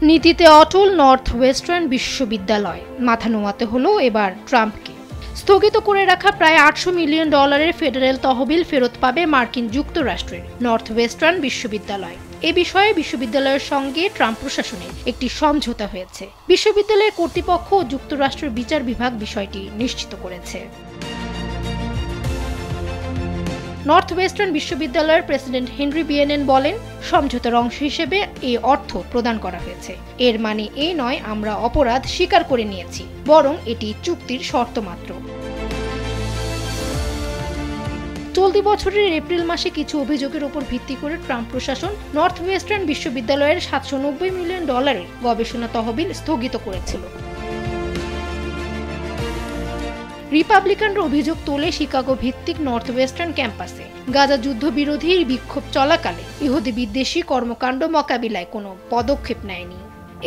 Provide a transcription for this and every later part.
নীতিতে অটল north western বিশ্ববিদ্যালয়, মাথা নোয়াতে হলো এবার ট্রাম্পকে। স্থগিত করে রাখা প্রায় $800 মিলিয়ন ফেডারেল তহবিল ফেরত পাবে মার্কিন যুক্তরাষ্ট্রের নর্থ ওয়েস্টার্ন বিশ্ববিদ্যালয়। এ বিষয়ে বিশ্ববিদ্যালয়ের সঙ্গে ট্রাম্প প্রশাসনের একটি সমঝোতা হয়েছে। বিশ্ববিদ্যালয়ের কর্তৃপক্ষ ও যুক্তরাষ্ট্রের বিচার বিভাগ বিষয়টি নিশ্চিত করেছে। নর্থ ওয়েস্টার্ন বিশ্ববিদ্যালয়ের প্রেসিডেন্ট হেনরি বিয়েনেন বলেন, সমঝোতার অংশ হিসেবে এই অর্থ প্রদান করা হয়েছে। এর মানে এই নয় আমরা অপরাধ স্বীকার করে নিয়েছি, বরং এটি চুক্তির শর্ত মাত্র। চলতি বছরের এপ্রিল মাসে কিছু অভিযোগের উপর ভিত্তি করে ট্রাম্প প্রশাসন নর্থ ওয়েস্টার্ন বিশ্ববিদ্যালয়ের $790 মিলিয়ন গবেষণা তহবিল স্থগিত করেছিল। রিপাবলিকানরা অভিযোগ তোলে শিকাগো ভিত্তিক নর্থ ওয়েস্টার্ন ক্যাম্পাসে গাজা যুদ্ধবিরোধী বিক্ষোভ চলাকালে ইহুদি বিদ্বেষী কর্মকাণ্ড মোকাবিলায় কোনো পদক্ষেপ নেয়নি।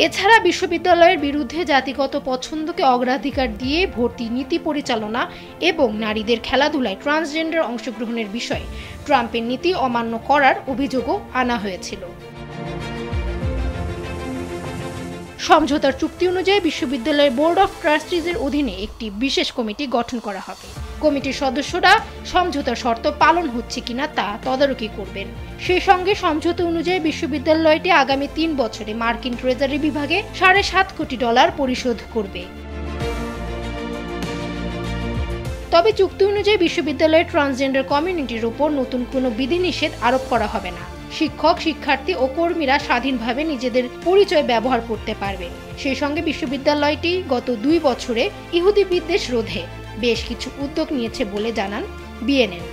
এছাড়া বিশ্ববিদ্যালয়ের বিরুদ্ধে জাতিগত পছন্দকে অগ্রাধিকার দিয়ে ভর্তি নীতি পরিচালনা এবং নারীদের খেলাধুলায় ট্রান্সজেন্ডার অংশগ্রহণের বিষয়ে ট্রাম্পের নীতি অমান্য করার অভিযোগও আনা হয়েছিল। সমঝোতার চুক্তি অনুযায়ী বিশ্ববিদ্যালয়ের বোর্ড অফ ট্রাস্টিজের অধীনে একটি বিশেষ কমিটি গঠন করা হবে। কমিটির সদস্যরা সমঝোতার শর্ত পালন হচ্ছে কিনা তা তদারকি করবেন। সেই সঙ্গে সমঝোতা অনুযায়ী বিশ্ববিদ্যালয়টি আগামী 3 বছরে মার্কিন ট্রেজারি বিভাগে $7.5 কোটি পরিশোধ করবে। তবে চুক্তি অনুযায়ী বিশ্ববিদ্যালয়ের ট্রান্সজেন্ডার কমিউনিটির উপর নতুন কোনো বিধিনিষেধ আরোপ করা হবে না। শিক্ষক, শিক্ষার্থী ও কর্মীরা স্বাধীনভাবে নিজেদের পরিচয় ব্যবহার করতে পারবেন। সেই সঙ্গে বিশ্ববিদ্যালয়টি গত 2 বছরে ইহুদি বিদ্বেষ রোধে বেশ কিছু উদ্যোগ নিয়েছে বলে জানান বিয়েনেন।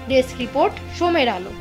ডেস্ক রিপোর্ট, সময়ের আলো।